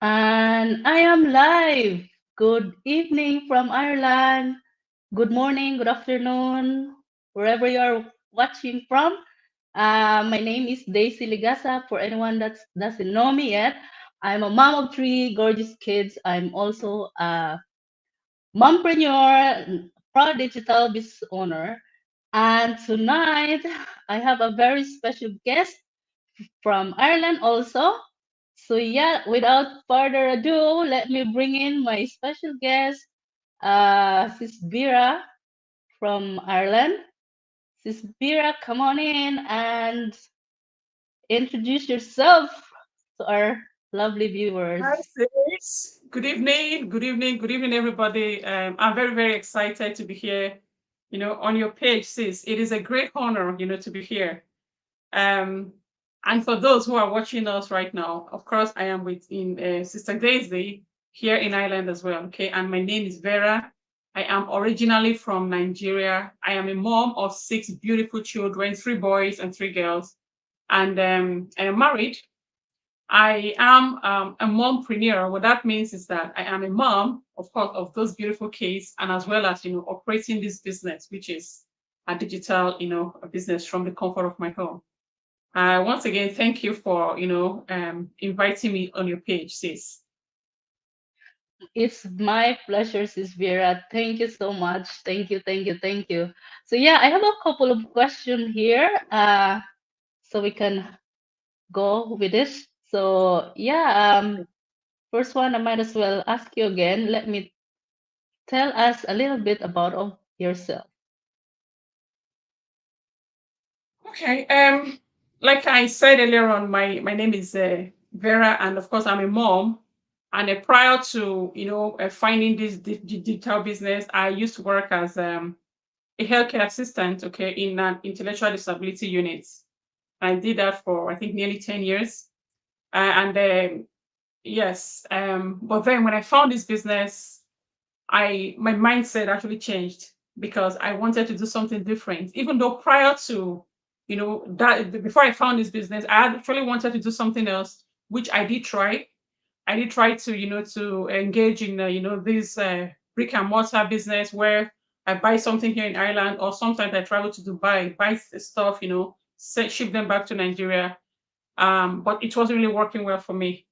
And I am live. Good evening from Ireland. Good morning, good afternoon, wherever you are watching from. My name is Daisy Ligasa. For anyone that doesn't know me yet, I'm a mom of three gorgeous kids. I'm also a mompreneur, proud digital business owner. And tonight, I have a very special guest from Ireland also. So yeah, without further ado, let me bring in my special guest, Sis Vera from Ireland. Sis Vera, come on in and introduce yourself to our lovely viewers. Hi, sis. Good evening. Good evening. Good evening, everybody. I'm very, very excited to be here, on your page, sis. It is a great honor, to be here. Um, and for those who are watching us right now, of course, I am with in Sister Daisy here in Ireland as well. Okay, and my name is Vera. I am originally from Nigeria. I am a mom of six beautiful children, three boys and three girls, and I am married. I am a mompreneur. What that means is that I am a mom, of course, of those beautiful kids, and as well as operating this business, which is a digital, a business from the comfort of my home. Once again, thank you for inviting me on your page, sis. It's my pleasure, Sis Vera. Thank you so much. Thank you, thank you, thank you. So yeah, I have a couple of questions here, so we can go with this. So yeah, first one, I might as well ask you again. Let me tell us a little bit about of yourself. Okay. Like I said earlier on, my name is Vera, and of course, I'm a mom. And prior to finding this digital business, I used to work as a healthcare assistant, okay, in an intellectual disability unit. I did that for I think nearly 10 years, and yes, but then when I found this business, I my mindset actually changed because I wanted to do something different. Even though prior to that before I found this business, I actually wanted to do something else, which I did try. I did try to to engage in this brick and mortar business where I buy something here in Ireland, or sometimes I travel to Dubai, buy stuff, ship them back to Nigeria. But it wasn't really working well for me.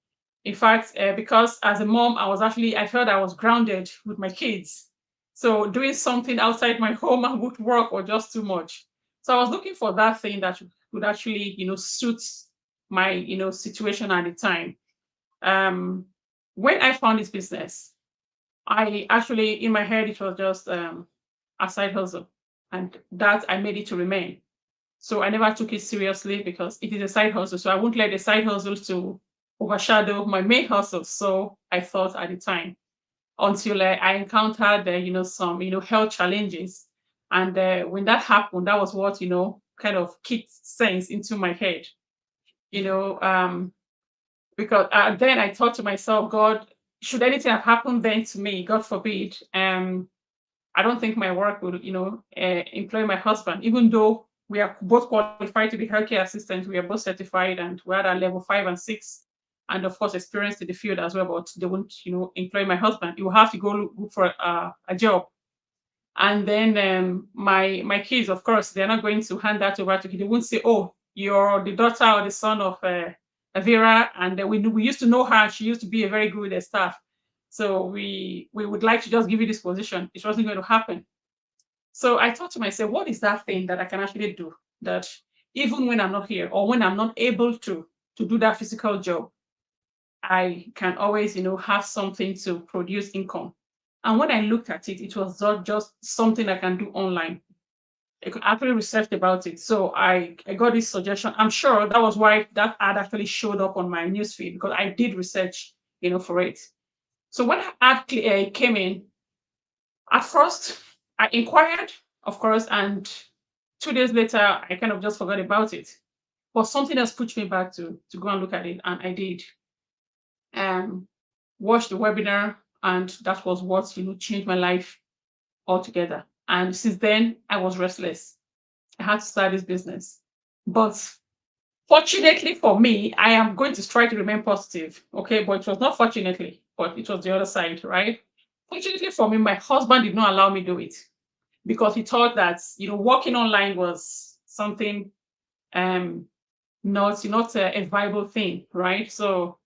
In fact, because as a mom, I felt I was grounded with my kids. So doing something outside my home and would work or just too much. So I was looking for that thing that would actually, suit my, situation at the time. Um, when I found this business, I actually, in my head, it was just a side hustle. And that I made it to remain. So I never took it seriously because it is a side hustle. So I won't let the side hustle to overshadow my main hustle. So I thought at the time until I encountered, some, health challenges. And when that happened, that was what, kind of kicked sense into my head, you know, um, because then I thought to myself, God, should anything have happened then to me, God forbid, I don't think my work will, employ my husband, even though we are both qualified to be healthcare assistants. We are both certified and we're at level 5 and 6, and of course, experienced in the field as well. But they won't, employ my husband. He will have to go look for a job. And then my kids, of course, they're not going to hand that over to you. They won't say, "Oh, you're the daughter or the son of Vera," and we used to know her. She used to be a very good staff. So we would like to just give you this position. It wasn't going to happen. So I thought to myself, what is that thing that I can actually do that even when I'm not here or when I'm not able to do that physical job, I can always, have something to produce income. And when I looked at it, it was not just something I can do online. I could actually researched about it. So I got this suggestion. I'm sure that was why that ad actually showed up on my newsfeed because I did research, for it. So when ad came in, at first I inquired, of course, and 2 days later I kind of just forgot about it. But something else pushed me back to go and look at it, and I did. Um, Watched the webinar, and that was what changed my life altogether. And since then, I was restless. I had to start this business, but Fortunately for me, I am going to try to remain positive. Okay, but it was not fortunately, but it was the other side, right? Fortunately for me, my husband did not allow me do it because he thought that working online was something um not a viable thing, right? So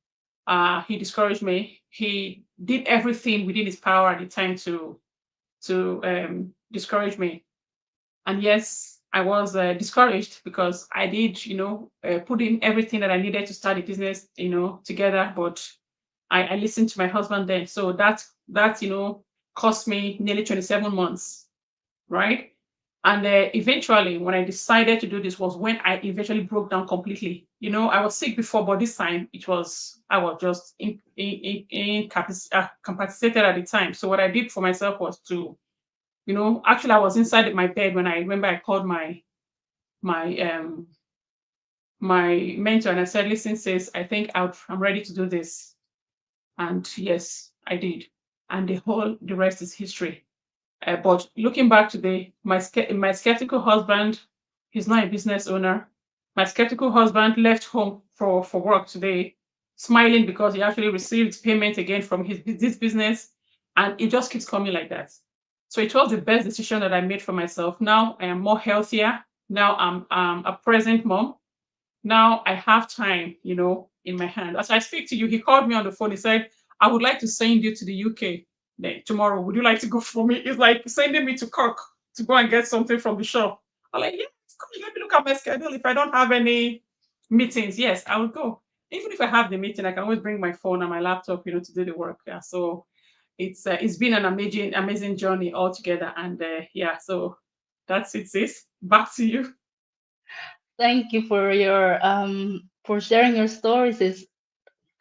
he discouraged me. He did everything within his power at the time to discourage me. And yes, I was discouraged because I did, put in everything that I needed to start the business, together. But I listened to my husband then. So that cost me nearly 27 months, right? And eventually, when I decided to do this, was when I eventually broke down completely. I was sick before, but this time I was just incapacitated at the time. So what I did for myself was to, actually, I was inside my bed when I remember I called my um my mentor and I said, "Listen, sis, I think I'm ready to do this." And yes, I did. And the rest is history. But looking back today, my skeptical husband, he's not a business owner. My skeptical husband left home for work today, smiling because he actually received payment again from this business, and it just keeps coming like that. So it was the best decision that I made for myself. Now I am more healthier. Now I'm a present mom. Now I have time, in my hand. As I speak to you, he called me on the phone. He said, "I would like to send you to the UK tomorrow. Would you like to go for me?" It's like sending me to Cork to go and get something from the shop. I'm like, "Yeah, come, let me look at my schedule. If I don't have any meetings, yes, I will go. Even if I have the meeting, I can always bring my phone and my laptop, to do the work." Yeah, so it's been an amazing journey altogether. And yeah, so that's it, sis. Back to you. Thank you for sharing your stories. Is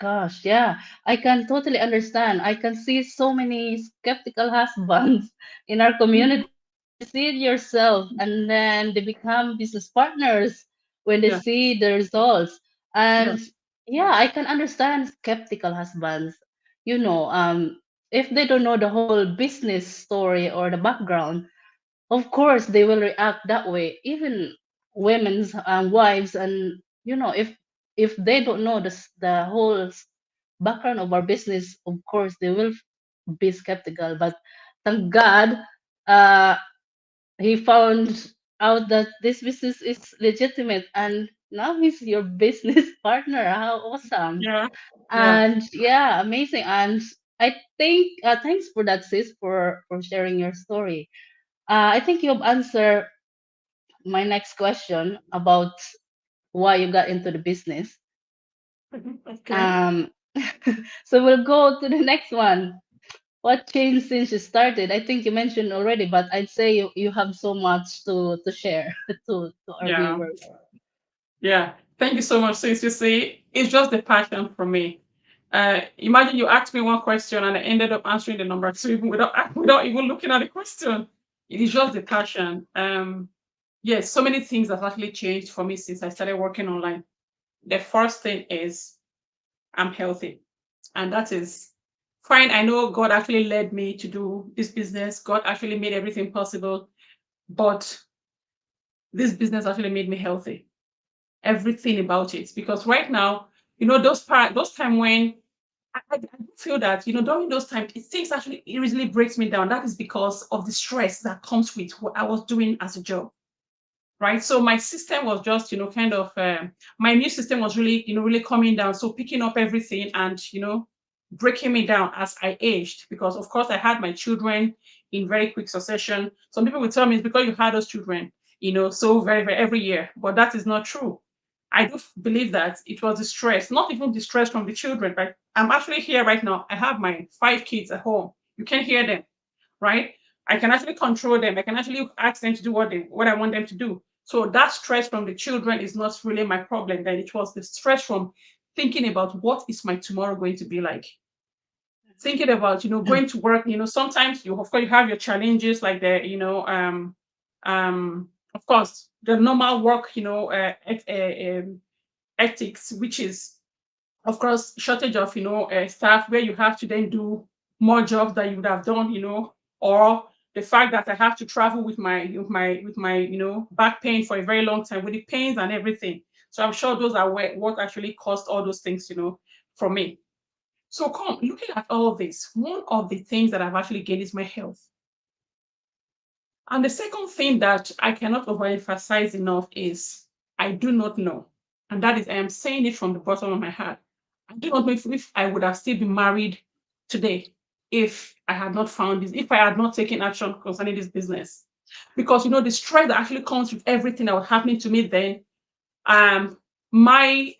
Gosh, yeah, I can totally understand. I can see so many skeptical husbands in our Mhm. community. You see it yourself, and then they become business partners when they Yeah, see the results. yeah, And yeah, I can understand skeptical husbands. You know, if they don't know the whole business story or the background, of course they will react that way. Even women's wives, and if they don't know the whole background of our business, of course they will be skeptical. But thank God, uh he found out that this business is legitimate, and now he's your business partner. How awesome. yeah, yeah. And yeah, amazing. And I think, thanks for that, sis, for sharing your story. I think you've answered my next question about why you got into the business. Mhm. Okay. Um, so we'll go to the next one. What changed since you started? I think you mentioned already, but I'd say you have so much to share to our Yeah. viewers. Yeah. Thank you so much, sis. You see, it's just the passion for me. Imagine you asked me one question and I ended up answering the number two even without even looking at the question. It is just the passion. Yes, so many things have actually changed for me since I started working online. The first thing is I'm healthy. And that is fine. I know God actually led me to do this business. God actually made everything possible. But this business actually made me healthy. Everything about it. Because right now, those time when I do feel that, during those times, things actually it really breaks me down. That is because of the stress that comes with what I was doing as a job. Right. So my system was just, kind of my immune system was really, really coming down. So picking up everything and, breaking me down as I aged, because of course I had my children in very quick succession. Some people will tell me it's because you had those children, so very, very every year. But that is not true. I do believe that it was the stress, not even the stress from the children, but I'm actually here right now. I have my 5 kids at home. You can hear them, right? I can actually control them. I can actually ask them to do what I want them to do. So that stress from the children is not really my problem. Then it was the stress from thinking about what is my tomorrow going to be like. Thinking about, going to work, sometimes of course you have your challenges like of course the normal work, ethics, which is of course shortage of staff where you have to then do more jobs that you would have done, or the fact that I have to travel with my back pain for a very long time with the pains and everything. So I'm sure those are what actually caused all those things, for me. So come looking at all of this, one of the things that I've actually gained is my health. And the second thing that I cannot overemphasize enough is I do not know. And that is, I am saying it from the bottom of my heart. I do not know if I would have still been married today if I had not found this, if I had not taken action concerning this business. Because, the stress that actually comes with everything that was happening to me then, um, my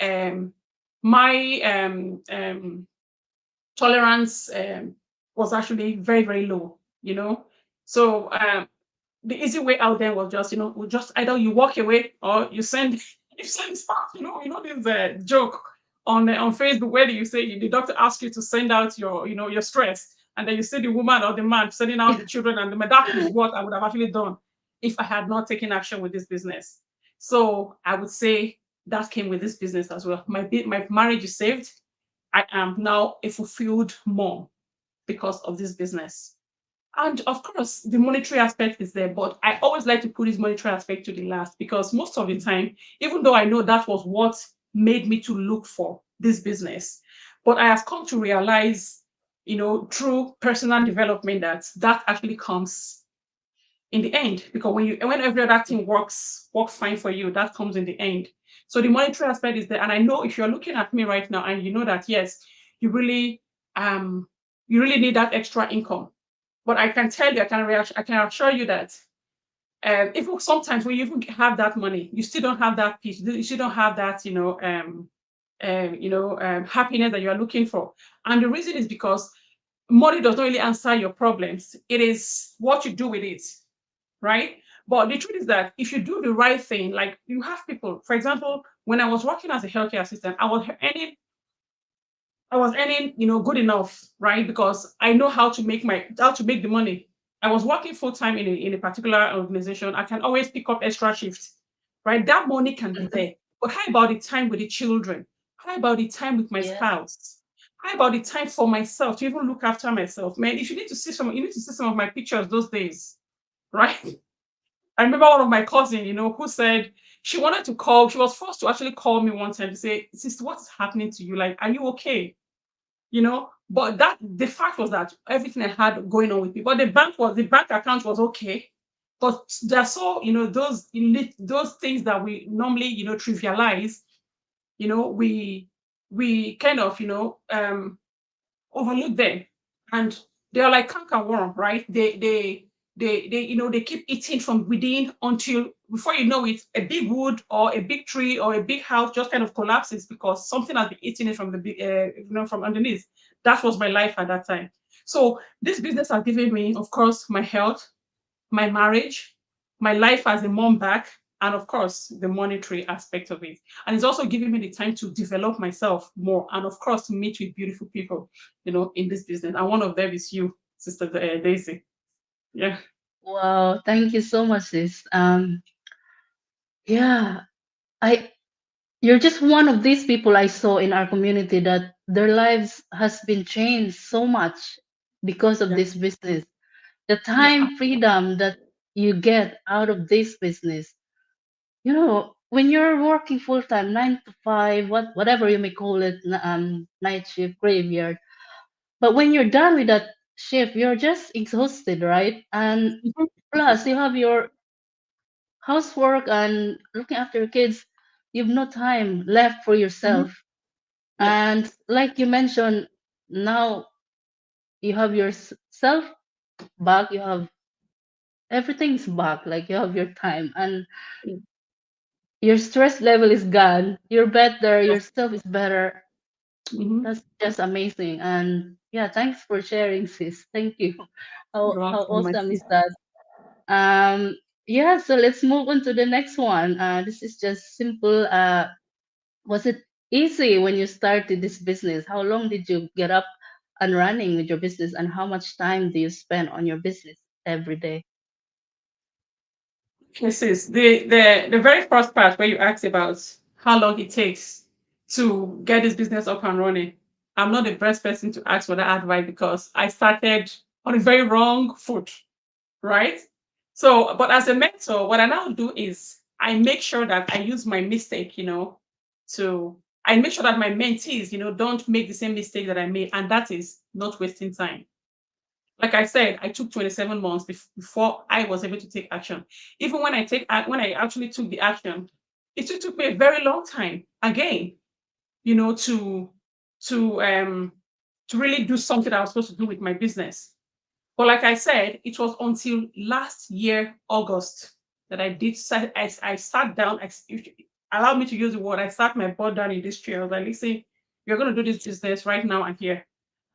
my tolerance was actually very, very low. So the easy way out there was just, just either you walk away or you send you send stuff. This joke on Facebook where you say the doctor asks you to send out your stress, and then you see the woman or the man sending out the children, and that is what I would have actually done if I had not taken action with this business. So I would say that came with this business as well. My marriage is saved. I am now a fulfilled mom because of this business. And of course, the monetary aspect is there, but I always like to put this monetary aspect to the last because most of the time, even though I know that was what made me to look for this business, but I have come to realize, through personal development that actually comes in the end, because when every other thing works fine for you, that comes in the end. So the monetary aspect is there, and I know if you're looking at me right now and you know that yes, you really um you really need that extra income, but I can tell you, I can assure you that even sometimes when you even have that money, you still don't have that peace. You still don't have that, happiness that you are looking for. And the reason is because money does not really answer your problems. It is what you do with it, right? But the truth is that if you do the right thing, like you have people, for example, when I was working as a healthcare assistant, I was earning, good enough, right? Because I know how to make the money. I was working full time in a particular organization. I can always pick up extra shifts, right? That money can be Mhm. there. But how about the time with the children? How about the time with my Yeah. spouse? How about the time for myself to even look after myself? Man, if you need to see some of my pictures those days, right? I remember one of my cousin, who said she wanted to call. She was forced to actually call me one time to say, "Sister, what's happening to you? Like, are you okay?" But that the fact was that everything I had going on with me, but the bank account was okay. But there's so those things that we normally trivialize, we kind of overlook them, and they are like canker worm, right? They keep eating from within until before you know it, a big wood or a big tree or a big house just kind of collapses because something has been eating it from the from underneath. That was my life at that time. So this business has given me, of course, my health, my marriage, my life as a mom back, and of course, the monetary aspect of it. And it's also giving me the time to develop myself more and, of course, to meet with beautiful people, in this business. And one of them is you, Sister Daisy. Yeah. Wow, thank you so much, sis. Yeah, I you're just one of these people I saw in our community that their lives has been changed so much because of Yeah. this business. The Yeah. time freedom that you get out of this business. When you're working full time, 9 to 5, whatever you may call it, night shift, graveyard. But when you're done with that shift, you're just exhausted, right? And Mhm. plus, you have your housework and looking after your kids. You've no time left for Mhm. yourself. Yeah. And like you mentioned, now you have yourself back. You have everything's back. Like you have your time, and Mm. your stress level is gone. You're better. Yes. Yourself is better. Mhm. That's just amazing. And yeah, thanks for sharing, sis. Thank you. How You're welcome, my awesome is sister. that? Um, yeah, so let's move on to the next one. This is just simple. Was it easy when you started this business? How long did you get up and running with your business, and how much time do you spend on your business every day? Okay, sis. The very first part where you asked about how long it takes to get this business up and running, I'm not the best person to ask for that advice because I started on a very wrong foot, right? So, but as a mentor, what I now do is I make sure that I use my mistake, I make sure that my mentees, don't make the same mistake that I made, and that is not wasting time. Like I said, I took 27 months before I was able to take action. Even when I actually took the action, it took me a very long time again, you know, to to um to really do something that I was supposed to do with my business. But like I said, it was until last year, August, that I sat down, allowed me to use the word, I sat my butt down in this chair. I was like, listen, you're going to do this business right now and here.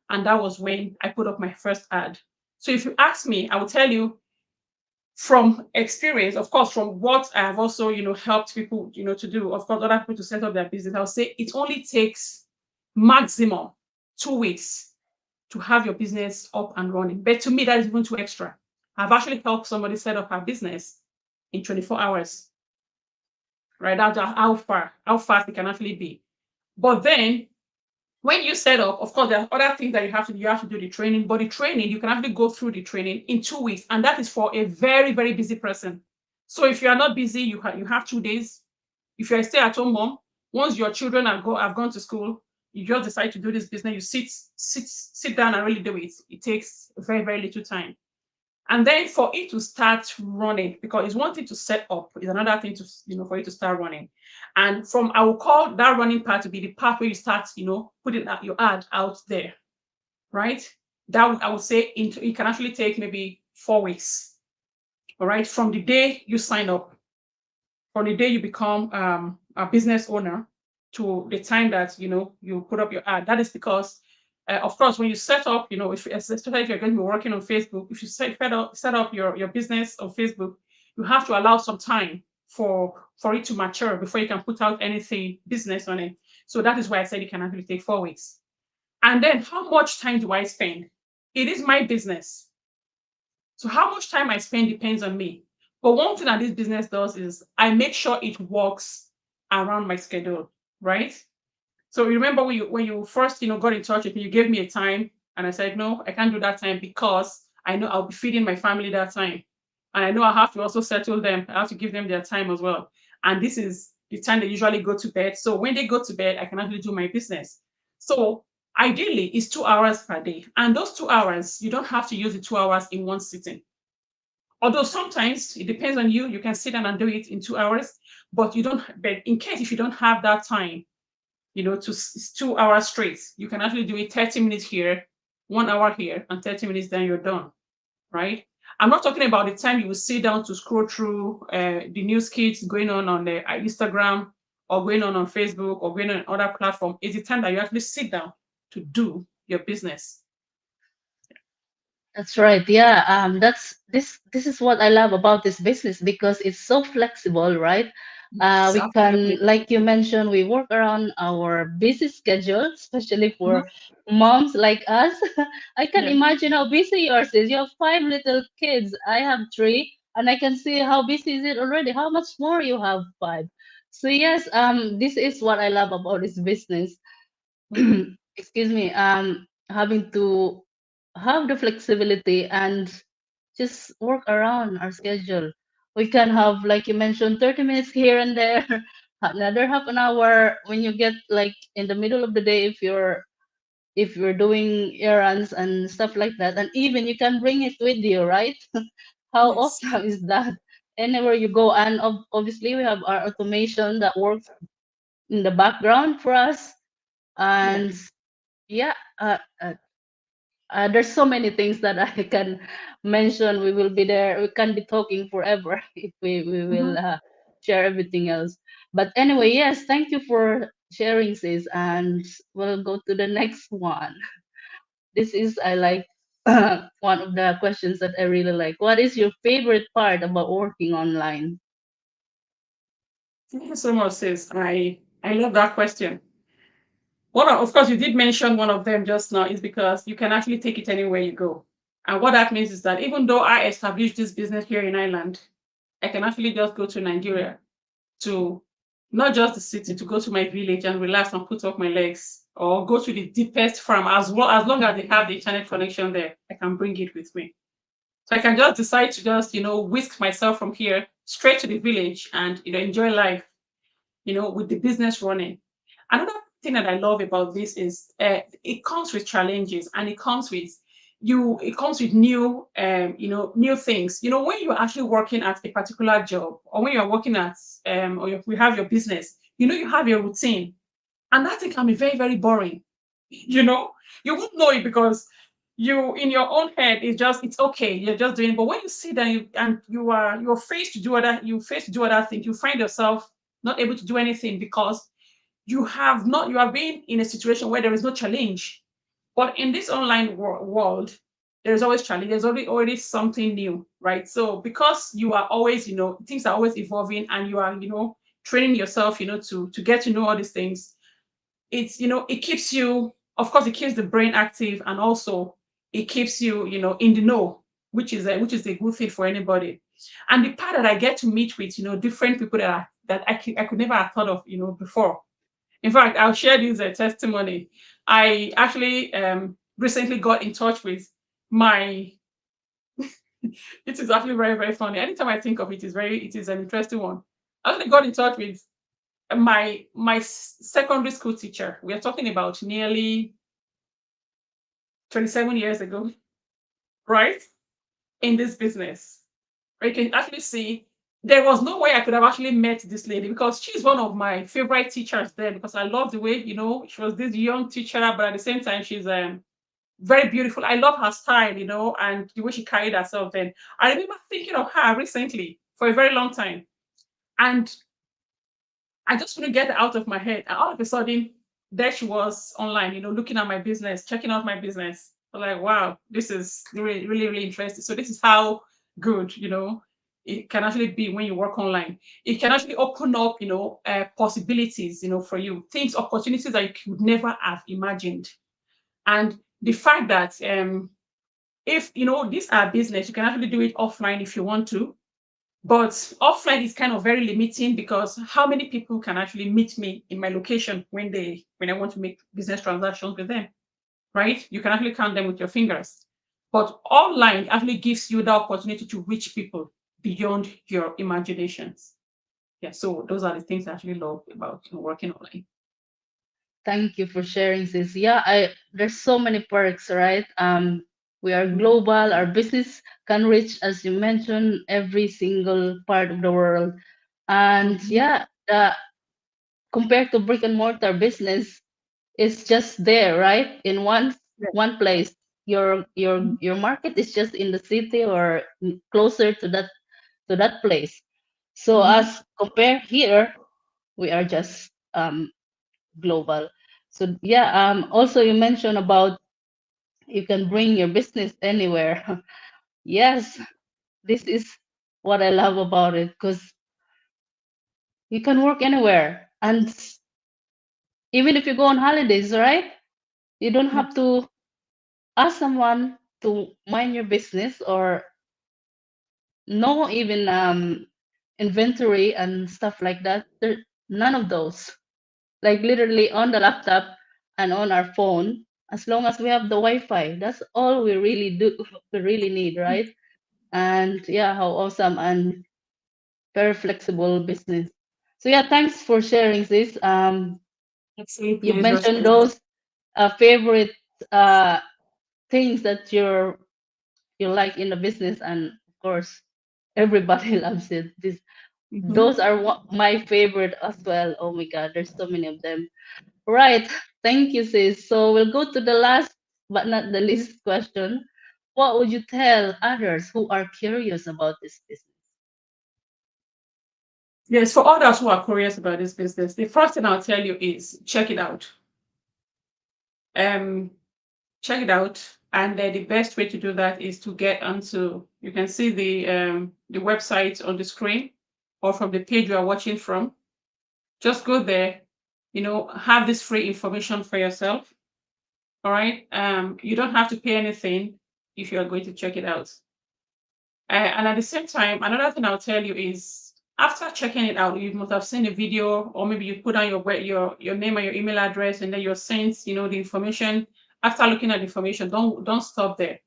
And that was when I put up my first ad. So if you ask me, I will tell you from experience, of course, from what I have also, helped people, to do, of course, other people to set up their business, I'll say it only takes maximum 2 weeks to have your business up and running. But to me, that is even too extra. I've actually helped somebody set up her business in 24 hours, right? That's how fast it can actually be. But then when you set up, of course, there are other things that you have to do. You have to do the training, but the training, you can actually go through the training in 2 weeks. And that is for a very, very busy person. So if you are not busy, you have 2 days. If you're a stay-at-home mom, once your children have gone to school, you just decide to do this business, you sit down and really do it. It takes very, very little time. And then for it to start running, because it's one thing to set up, it's another thing to, for it to start running. And I will call that running part to be the part where you start, putting your ad out there, right? That I would say it can actually take maybe 4 weeks, all right, from the day you sign up, from the day you become a business owner to the time that you put up your ad. That is because, of course, when you set up, especially if you're going to be working on Facebook, if you set up your business on Facebook, you have to allow some time for it to mature before you can put out anything business on it. So that is why I said it can actually take 4 weeks. And then how much time do I spend? It is my business. So how much time I spend depends on me. But one thing that this business does is I make sure it works around my schedule, right? So you remember when you first got in touch with me, you gave me a time, and I said no, I can't do that time because I know I'll be feeding my family that time, and I know I have to also settle them. I have to give them their time as well, and this is the time they usually go to bed. So when they go to bed, I can actually do my business. So ideally, it's 2 hours per day, and those 2 hours you don't have to use the 2 hours in one sitting. Although sometimes it depends on you, you can sit down and do it in 2 hours, but you don't. But in case if you don't have that time, it's 2 hours straight, you can actually do it 30 minutes here, 1 hour here, and 30 minutes, then you're done, right? I'm not talking about the time you will sit down to scroll through the news kits going on the Instagram or going on Facebook or going on other platform. It's the time that you actually sit down to do your business. That's right. Yeah. This is what I love about this business because it's so flexible, right? Yes, We can, absolutely. like you mentioned, we work around our busy schedule, especially Mhm. for moms like us. I can Yeah. imagine how busy yours is. You have five little kids. I have three, and I can see how busy is it already. How much more you have five? So yes, this is what I love about this business. Mhm. Excuse me, having to have the flexibility and just work around our schedule. We can have, like you mentioned, 30 minutes here and there, another half an hour when you get like in the middle of the day if you're doing errands and stuff like that. And even you can bring it with you, right? How Yes. awesome is that? Anywhere you go, and obviously we have our automation that works in the background for us. Yeah. And yeah, there's so many things that I can mention. We will be there. We can be talking forever if we will Mhm. share everything else. But anyway, yes, thank you for sharing, sis. And we'll go to the next one. This is I like one of the questions that I really like. What is your favorite part about working online? Thank you so much, sis. I love that question. Of course, you did mention one of them just now, is because you can actually take it anywhere you go. And what that means is that even though I established this business here in Ireland, I can actually just go to Nigeria, to not just the city, to go to my village and relax and put up my legs, or go to the deepest farm. As long as they have the internet connection there, I can bring it with me. So I can just decide to just whisk myself from here straight to the village and enjoy life. with the business running. Another thing that I love about this is it comes with challenges, and it comes with new new things. When you're actually working at a particular job, or when you're working at or you have your business, you have your routine, and that thing can be very, very boring. You know, you won't know it because you in your own head it's okay, you're just doing it. But when you sit down and you're faced to do other things, you find yourself not able to do anything because you are being in a situation where there is no challenge. But in this online world, there's always challenge. There's already something new, right? So because you are always, things are always evolving, and you are, training yourself, to get to know all these things. It keeps you, of course, it keeps the brain active, and also it keeps you, in the know, which is a good thing for anybody. And the part that I get to meet with, different people that I could never have thought of, before. In fact, I'll share this testimony. I actually recently got in touch with my. It is actually very, very funny. Anytime I think of it, it is an interesting one. I actually got in touch with my secondary school teacher. We are talking about nearly 27 years ago, right? In this business. You can actually see there was no way I could have actually met this lady, because she's one of my favorite teachers there, because I love the way, she was this young teacher, but at the same time, she's very beautiful. I love her style, and the way she carried herself then. I remember thinking of her recently for a very long time. And I just couldn't get it out of my head. And all of a sudden, there she was online, looking at my business, checking out my business. I'm like, wow, this is really, really, really interesting. So this is how good, it can actually be when you work online. It can actually open up, possibilities, for you, things, opportunities that you could never have imagined. And the fact that if these are business, you can actually do it offline if you want to, but offline is kind of very limiting, because how many people can actually meet me in my location when I want to make business transactions with them, right? You can actually count them with your fingers. But online actually gives you the opportunity to reach people beyond your imaginations. Yeah, so those are the things I actually love about working online. Thank you for sharing this. Yeah, I there's so many perks, right? We are Mhm. global. Our business can reach, as you mentioned, every single part of the world. And Mhm. yeah, compared to brick and mortar business, it's just there, right? In Yeah. one place. Mhm. Your market is just in the city or closer to that place. So Mhm. as compare here, we are just global. So yeah, also you mentioned about you can bring your business anywhere. Yes, this is what I love about it, because you can work anywhere. And even if you go on holidays, right? You don't Yeah. have to ask someone to mind your business, or no even inventory and stuff like that. None of those. Like literally on the laptop and on our phone, as long as we have the Wi-Fi. That's all we really do. We really need, right? And yeah, how awesome and very flexible business. So yeah, thanks for sharing this. Absolutely, You've it's mentioned respect. those favorite uh, things that you like in the business, and of course, everybody loves it. Mhm. Those are my favorite as well. Oh my God, there's so many of them. Right. Thank you, sis. So we'll go to the last but not the least question. What would you tell others who are curious about this business? Yes, for others who are curious about this business, the first thing I'll tell you is check it out. Um, check it out, and the best way to do that is to get onto. You can see the website on the screen, or from the page you are watching from. Just go there. Have this free information for yourself. All right. You don't have to pay anything if you are going to check it out. And at the same time, another thing I'll tell you is after checking it out, you must have seen a video, or maybe you put down your name and your email address, and then you're sent, the information. After looking at the information, don't stop there.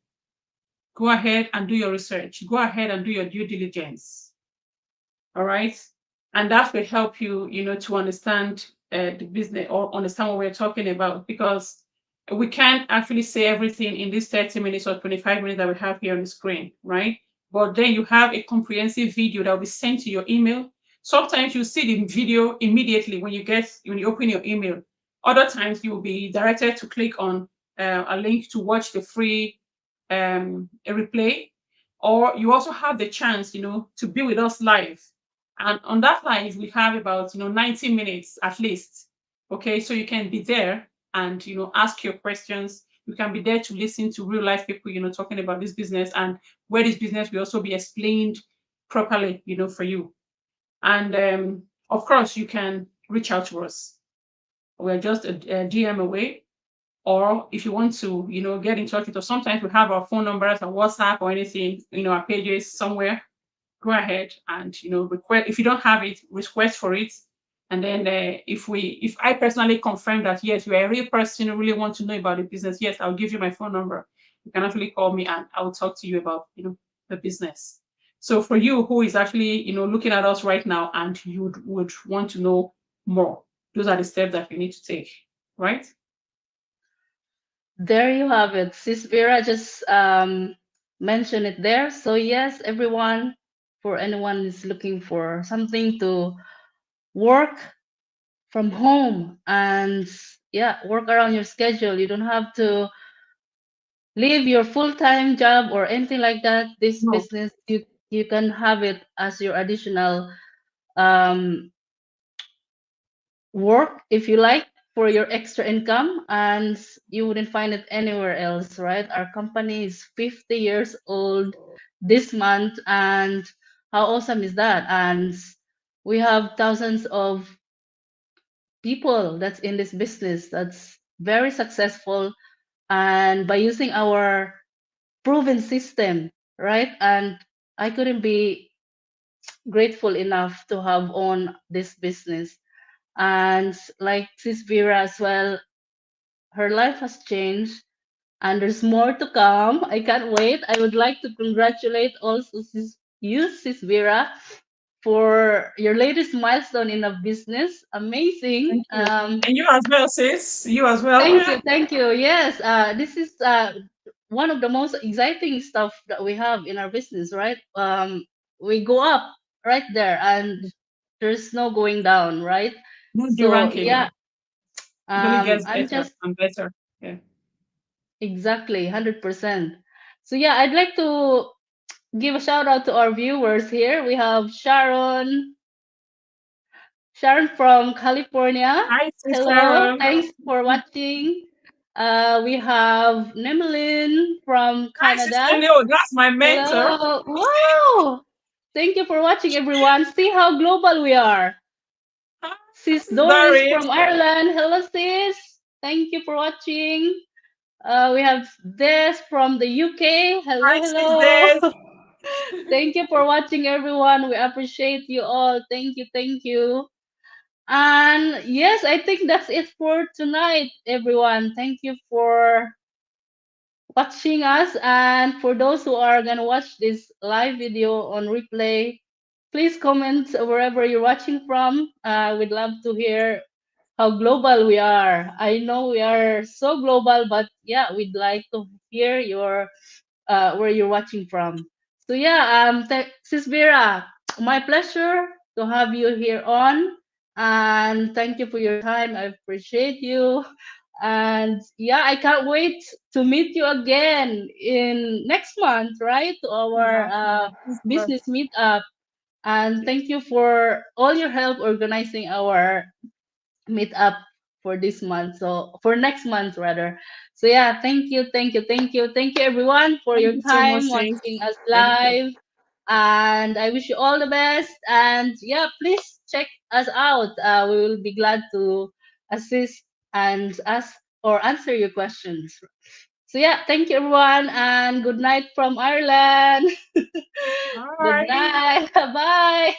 Go ahead and do your research. Go ahead and do your due diligence. All right. and that will help you, to understand the business or understand what we're talking about, because we can't actually say everything in this 30 minutes or 25 minutes that we have here on the screen, right? But then you have a comprehensive video that will be sent to your email. Sometimes you see the video immediately when you open your email. Other times you will be directed to click on a link to watch the free a replay, or you also have the chance, to be with us live. And on that live, we have about 90 minutes at least. Okay, so you can be there and ask your questions. You can be there to listen to real life people, talking about this business, and where this business will also be explained properly, for you. And of course, you can reach out to us. We're just a DM away, or if you want to, get in touch with us, sometimes we have our phone numbers or WhatsApp or anything, our pages somewhere. Go ahead and request. If you don't have it, request for it. And then if I personally confirm that yes, you are a real person who really want to know about the business, yes, I'll give you my phone number. You can actually call me and I will talk to you about the business. So for you who is actually looking at us right now and you would want to know more, those are the steps that you need to take, right? There you have it. Sis Vera just mentioned it there. So yes, everyone, for anyone is looking for something to work from home and yeah, work around your schedule. You don't have to leave your full-time job or anything like that. This No, business, you can have it as your additional um, work if you like for your extra income, and you wouldn't find it anywhere else, right? Our company is 50 years old this month, and how awesome is that? And we have thousands of people that's in this business that's very successful, and by using our proven system, right? And I couldn't be grateful enough to have owned this business. And like Sis Vera as well, her life has changed and there's more to come. I can't wait. I would like to congratulate also Sis Vera, for your latest milestone in a business. Amazing. thank you. And you as well, sis. You as well. Thank you, thank you. Yes, this is one of the most exciting stuff that we have in our business, right? We go up right there, and there's no going down, right? No So deranking. yeah, It only gets I'm better just and better. Yeah. exactly 100%. So yeah, I'd like to give a shout out to our viewers here. We have Sharon from California. Hi, Sis Hello, Sharon. thanks for watching. We have Nemelin from Hi, Sister Canada. Leo. That's my mentor. Hello. Wow. Thank you for watching, everyone. See how global we are. Hi, Sis Sis Doris Doris. from Ireland. Hello, sis. Thank you for watching. We have Des from the UK. Hello, Hi, Sis hello. Des. Thank you for watching, everyone. We appreciate you all. Thank you, thank you. And yes, I think that's it for tonight, everyone. Thank you for watching us. And for those who are going to watch this live video on replay, please comment wherever you're watching from. We'd love to hear how global we are. I know we are so global, but yeah, we'd like to hear your where you're watching from. So yeah, Sis Vera, my pleasure to have you here on, and thank you for your time. I appreciate you, and yeah, I can't wait to meet you again in next month, right? To our Yeah, Sis Doris. business meetup. And Yeah. thank you for all your help organizing our meet up for this month. So for next month rather. So yeah, thank you, thank you, thank you, thank you everyone for Thank your you so much, time sis. watching us Thank you. live. And I wish you all the best. And yeah, please check us out. We will be glad to assist and ask or answer your questions. So yeah, thank you everyone, and good night from Ireland. Good Bye. night. Bye.